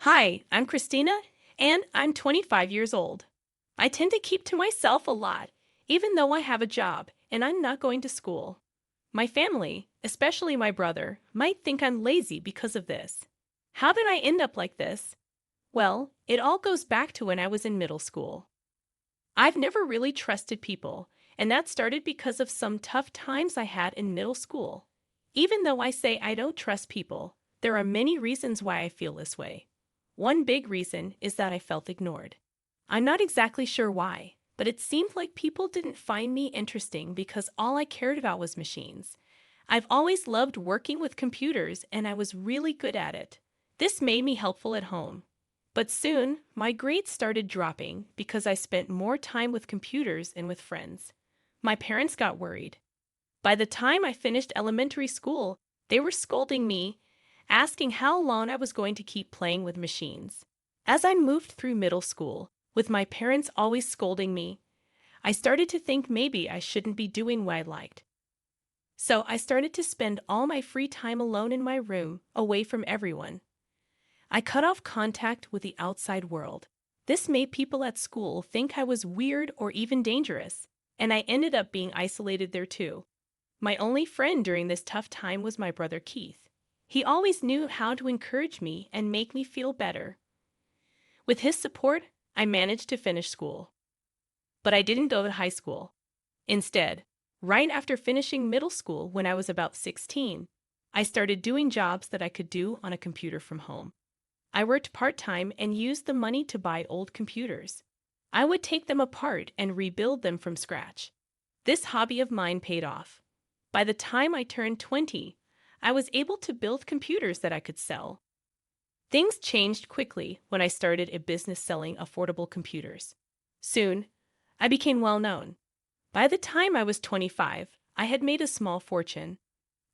Hi, I'm Christina, and I'm 25 years old. I tend to keep to myself a lot, even though I have a job and I'm not going to school. My family, especially my brother, might think I'm lazy because of this. How did I end up like this? Well, it all goes back to when I was in middle school. I've never really trusted people, and that started because of some tough times I had in middle school. Even though I say I don't trust people, there are many reasons why I feel this way. One big reason is that I felt ignored. I'm not exactly sure why, but it seemed like people didn't find me interesting because all I cared about was machines. I've always loved working with computers and I was really good at it. This made me helpful at home. But soon, my grades started dropping because I spent more time with computers and with friends. My parents got worried. By the time I finished elementary school, they were scolding me, asking how long I was going to keep playing with machines. As I moved through middle school, with my parents always scolding me, I started to think maybe I shouldn't be doing what I liked. So I started to spend all my free time alone in my room, away from everyone. I cut off contact with the outside world. This made people at school think I was weird or even dangerous, and I ended up being isolated there too. My only friend during this tough time was my brother Keith. He always knew how to encourage me and make me feel better. With his support, I managed to finish school. But I didn't go to high school. Instead, right after finishing middle school when I was about 16, I started doing jobs that I could do on a computer from home. I worked part-time and used the money to buy old computers. I would take them apart and rebuild them from scratch. This hobby of mine paid off. By the time I turned 20, I was able to build computers that I could sell. Things changed quickly when I started a business selling affordable computers. Soon, I became well known. By the time I was 25, I had made a small fortune.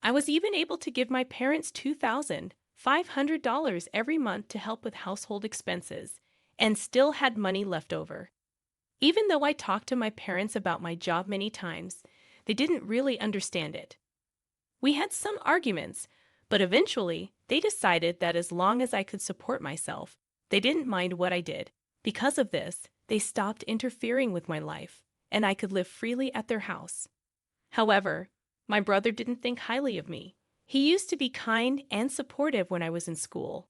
I was even able to give my parents $2,500 every month to help with household expenses, and still had money left over. Even though I talked to my parents about my job many times, they didn't really understand it. We had some arguments, but eventually they decided that as long as I could support myself, they didn't mind what I did. Because of this, they stopped interfering with my life, and I could live freely at their house. However, my brother didn't think highly of me. He used to be kind and supportive when I was in school,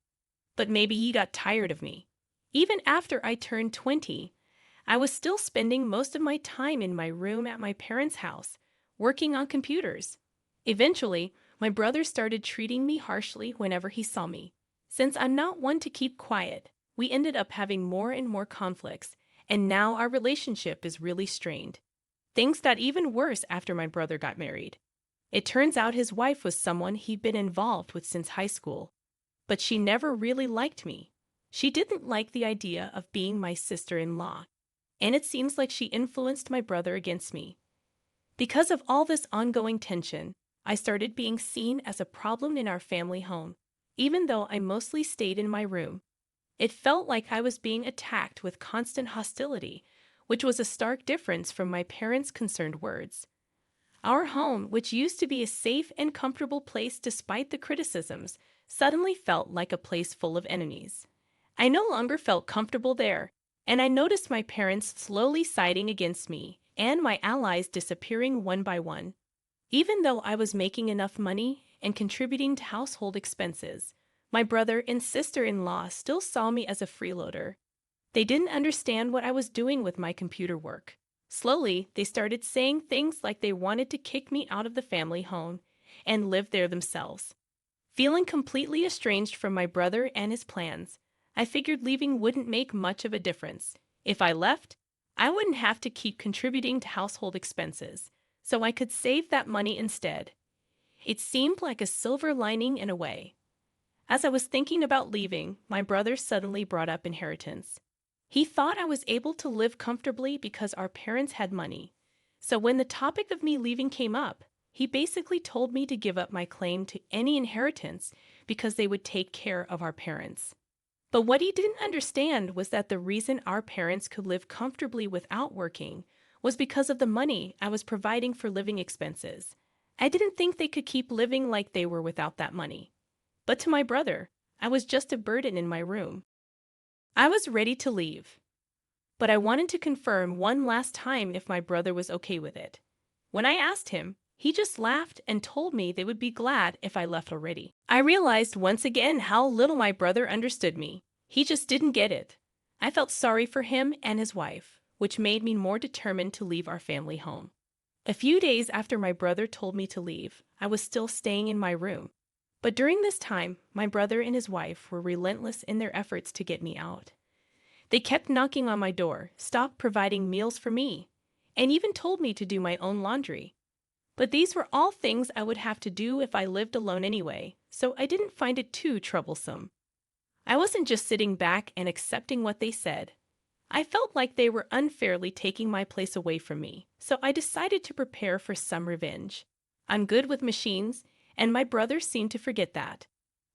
but maybe he got tired of me. Even after I turned 20, I was still spending most of my time in my room at my parents' house, working on computers. Eventually, my brother started treating me harshly whenever he saw me. Since I'm not one to keep quiet, we ended up having more and more conflicts, and now our relationship is really strained. Things got even worse after my brother got married. It turns out his wife was someone he'd been involved with since high school, but she never really liked me. She didn't like the idea of being my sister-in-law, and it seems like she influenced my brother against me. Because of all this ongoing tension, I started being seen as a problem in our family home, even though I mostly stayed in my room. It felt like I was being attacked with constant hostility, which was a stark difference from my parents' concerned words. Our home, which used to be a safe and comfortable place despite the criticisms, suddenly felt like a place full of enemies. I no longer felt comfortable there, and I noticed my parents slowly siding against me and my allies disappearing one by one. Even though I was making enough money and contributing to household expenses, my brother and sister-in-law still saw me as a freeloader. They didn't understand what I was doing with my computer work. Slowly, they started saying things like they wanted to kick me out of the family home and live there themselves. Feeling completely estranged from my brother and his plans, I figured leaving wouldn't make much of a difference. If I left, I wouldn't have to keep contributing to household expenses, so I could save that money instead. It seemed like a silver lining in a way. As I was thinking about leaving, my brother suddenly brought up inheritance. He thought I was able to live comfortably because our parents had money. So when the topic of me leaving came up, he basically told me to give up my claim to any inheritance because they would take care of our parents. But what he didn't understand was that the reason our parents could live comfortably without working was because of the money I was providing for living expenses. I didn't think they could keep living like they were without that money. But to my brother, I was just a burden in my room. I was ready to leave, but I wanted to confirm one last time if my brother was okay with it. When I asked him, he just laughed and told me they would be glad if I left already. I realized once again how little my brother understood me. He just didn't get it. I felt sorry for him and his wife, which made me more determined to leave our family home. A few days after my brother told me to leave, I was still staying in my room. But during this time, my brother and his wife were relentless in their efforts to get me out. They kept knocking on my door, stopped providing meals for me, and even told me to do my own laundry. But these were all things I would have to do if I lived alone anyway, so I didn't find it too troublesome. I wasn't just sitting back and accepting what they said. I felt like they were unfairly taking my place away from me, so I decided to prepare for some revenge. I'm good with machines, and my brother seemed to forget that.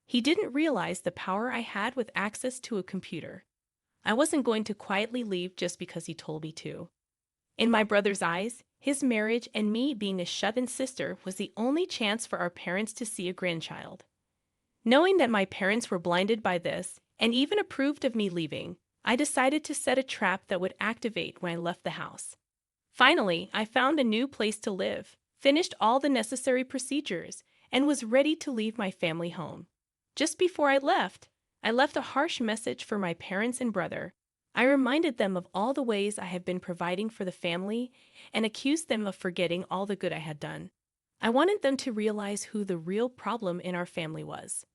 He didn't realize the power I had with access to a computer. I wasn't going to quietly leave just because he told me to. In my brother's eyes, his marriage and me being a shut-in sister was the only chance for our parents to see a grandchild. Knowing that my parents were blinded by this and even approved of me leaving, I decided to set a trap that would activate when I left the house. Finally, I found a new place to live, finished all the necessary procedures, and was ready to leave my family home. Just before I left a harsh message for my parents and brother. I reminded them of all the ways I had been providing for the family and accused them of forgetting all the good I had done. I wanted them to realize who the real problem in our family was.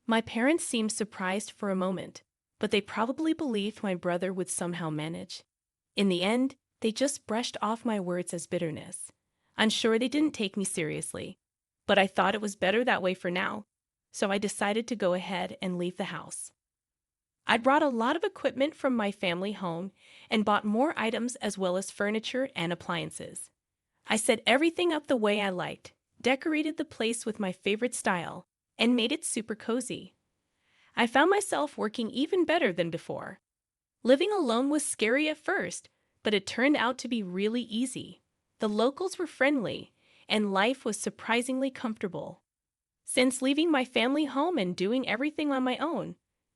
My parents seemed surprised for a moment, but they probably believed my brother would somehow manage. In the end, they just brushed off my words as bitterness. I'm sure they didn't take me seriously, but I thought it was better that way for now, so I decided to go ahead and leave the house. I brought a lot of equipment from my family home and bought more items as well as furniture and appliances. I set everything up the way I liked, decorated the place with my favorite style, and made it super cozy. I found myself working even better than before. Living alone was scary at first, but it turned out to be really easy. The locals were friendly, and life was surprisingly comfortable. Since leaving my family home and doing everything on my own,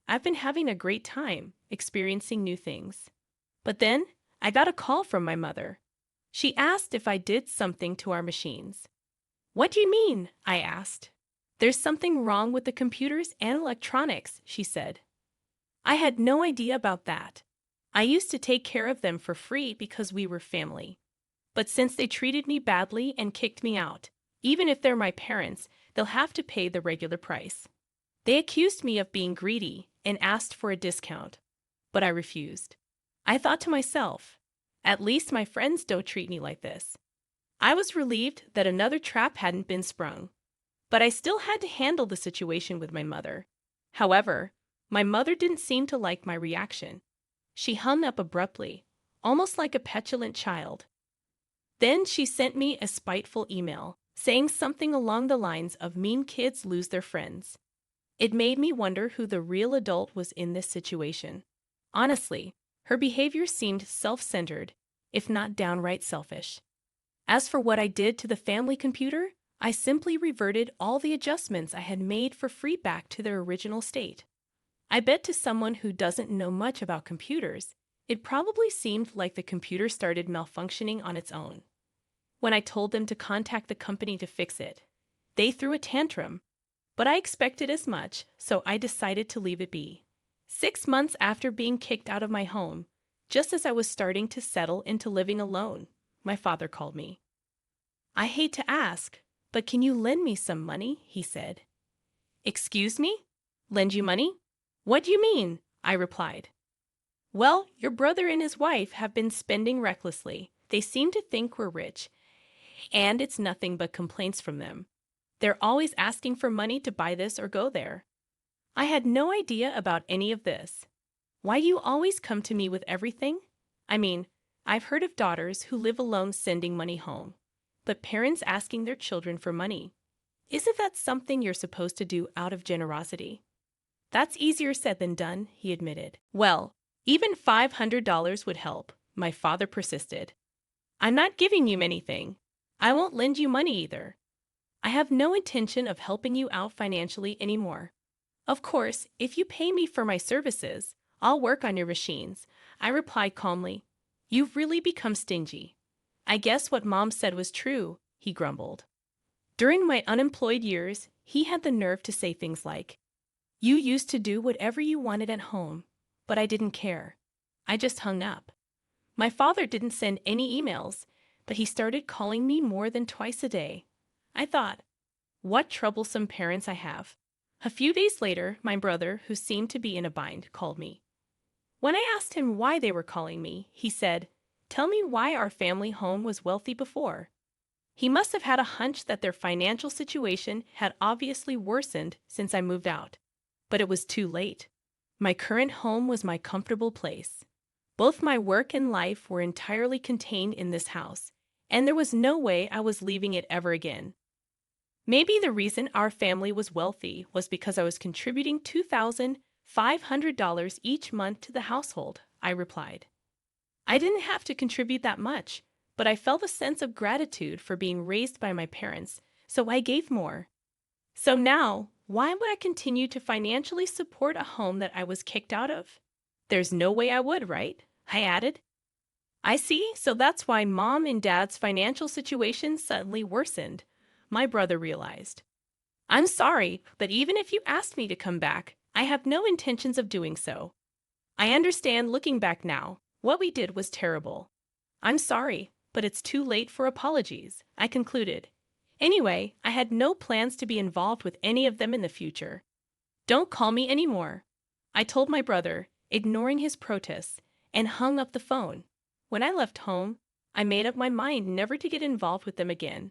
I've been having a great time, experiencing new things. But then, I got a call from my mother. She asked if I did something to our machines. "What do you mean?" I asked. "There's something wrong with the computers and electronics," she said. I had no idea about that. I used to take care of them for free because we were family. But since they treated me badly and kicked me out, even if they're my parents, they'll have to pay the regular price. They accused me of being greedy and asked for a discount, but I refused. I thought to myself, at least my friends don't treat me like this. I was relieved that another trap hadn't been sprung, but I still had to handle the situation with my mother. However, my mother didn't seem to like my reaction. She hung up abruptly, almost like a petulant child. Then she sent me a spiteful email, saying something along the lines of "mean kids lose their friends." It made me wonder who the real adult was in this situation. Honestly, her behavior seemed self-centered, if not downright selfish. As for what I did to the family computer, I simply reverted all the adjustments I had made for free back to their original state. I bet to someone who doesn't know much about computers, it probably seemed like the computer started malfunctioning on its own. When I told them to contact the company to fix it, they threw a tantrum. But I expected as much, so I decided to leave it be. 6 months after being kicked out of my home, just as I was starting to settle into living alone, my father called me. "I hate to ask, but can you lend me some money?" he said. "Excuse me? Lend you money? What do you mean?" I replied. "Well, your brother and his wife have been spending recklessly. They seem to think we're rich, and it's nothing but complaints from them. They're always asking for money to buy this or go there." I had no idea about any of this. Why do you always come to me with everything? I mean, I've heard of daughters who live alone sending money home, but parents asking their children for money. Isn't that something you're supposed to do out of generosity? "That's easier said than done," he admitted. "Well, even $500 would help," my father persisted. "I'm not giving you anything. I won't lend you money either. I have no intention of helping you out financially anymore. Of course, if you pay me for my services, I'll work on your machines, I replied calmly. You've really become stingy. I guess what Mom said was true, he grumbled. During my unemployed years, he had the nerve to say things like, You used to do whatever you wanted at home, but I didn't care. I just hung up. My father didn't send any emails, but he started calling me more than twice a day. I thought, what troublesome parents I have. A few days later, my brother, who seemed to be in a bind, called me. When I asked him why they were calling me, he said, Tell me why our family home was wealthy before. He must have had a hunch that their financial situation had obviously worsened since I moved out. But it was too late. My current home was my comfortable place. Both my work and life were entirely contained in this house, and there was no way I was leaving it ever again. Maybe the reason our family was wealthy was because I was contributing $2,500 each month to the household, I replied. I didn't have to contribute that much, but I felt a sense of gratitude for being raised by my parents, so I gave more. So now, why would I continue to financially support a home that I was kicked out of? There's no way I would, right? I added. I see, so that's why Mom and Dad's financial situation suddenly worsened, my brother realized. I'm sorry, but even if you asked me to come back, I have no intentions of doing so. I understand looking back now, what we did was terrible. I'm sorry, but it's too late for apologies, I concluded. Anyway, I had no plans to be involved with any of them in the future. Don't call me anymore, I told my brother, ignoring his protests, and hung up the phone. When I left home, I made up my mind never to get involved with them again.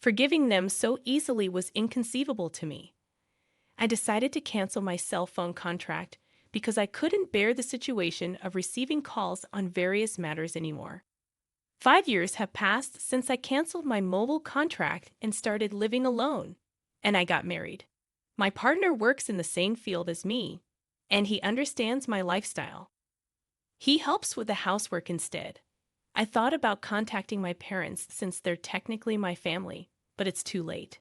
Forgiving them so easily was inconceivable to me. I decided to cancel my cell phone contract because I couldn't bear the situation of receiving calls on various matters anymore. 5 years have passed since I canceled my mobile contract and started living alone, and I got married. My partner works in the same field as me, and he understands my lifestyle. He helps with the housework instead. I thought about contacting my parents since they're technically my family, but it's too late.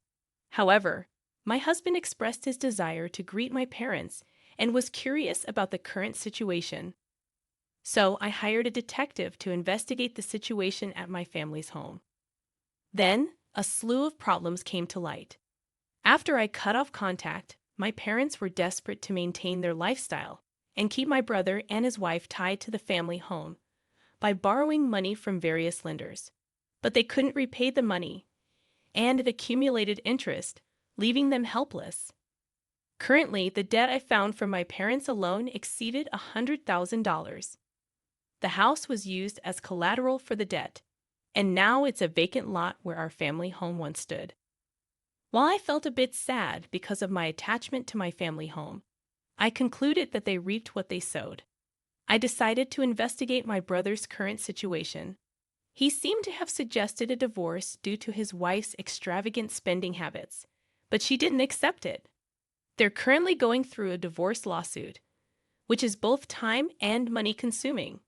However, my husband expressed his desire to greet my parents and was curious about the current situation. So I hired a detective to investigate the situation at my family's home. Then, a slew of problems came to light. After I cut off contact, my parents were desperate to maintain their lifestyle and keep my brother and his wife tied to the family home by borrowing money from various lenders. But they couldn't repay the money, and it accumulated interest, leaving them helpless. Currently, the debt I found from my parents alone exceeded $100,000. The house was used as collateral for the debt, and now it's a vacant lot where our family home once stood. While I felt a bit sad because of my attachment to my family home, I concluded that they reaped what they sowed. I decided to investigate my brother's current situation. He seemed to have suggested a divorce due to his wife's extravagant spending habits, but she didn't accept it. They're currently going through a divorce lawsuit, which is both time and money consuming.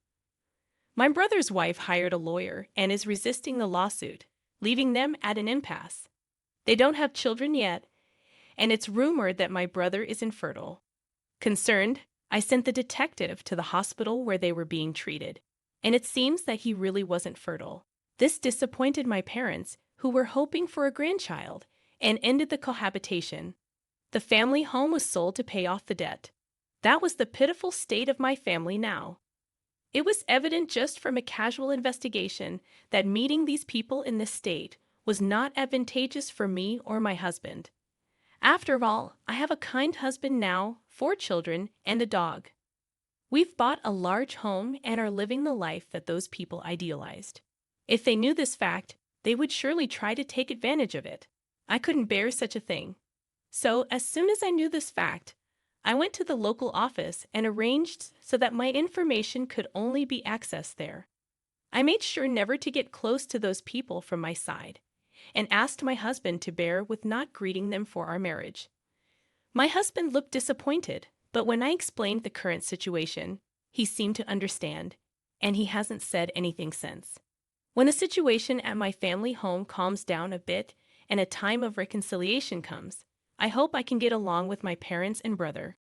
My brother's wife hired a lawyer and is resisting the lawsuit, leaving them at an impasse. They don't have children yet, and it's rumored that my brother is infertile. Concerned, I sent the detective to the hospital where they were being treated, and it seems that he really wasn't fertile. This disappointed my parents, who were hoping for a grandchild, and ended the cohabitation. The family home was sold to pay off the debt. That was the pitiful state of my family now. It was evident just from a casual investigation that meeting these people in this state was not advantageous for me or my husband. After all, I have a kind husband now, 4 children, and a dog. We've bought a large home and are living the life that those people idealized. If they knew this fact, they would surely try to take advantage of it. I couldn't bear such a thing. So, as soon as I knew this fact, I went to the local office and arranged so that my information could only be accessed there. I made sure never to get close to those people from my side, and asked my husband to bear with not greeting them for our marriage. My husband looked disappointed, but when I explained the current situation, he seemed to understand, and he hasn't said anything since. When the situation at my family home calms down a bit and a time of reconciliation comes, I hope I can get along with my parents and brother.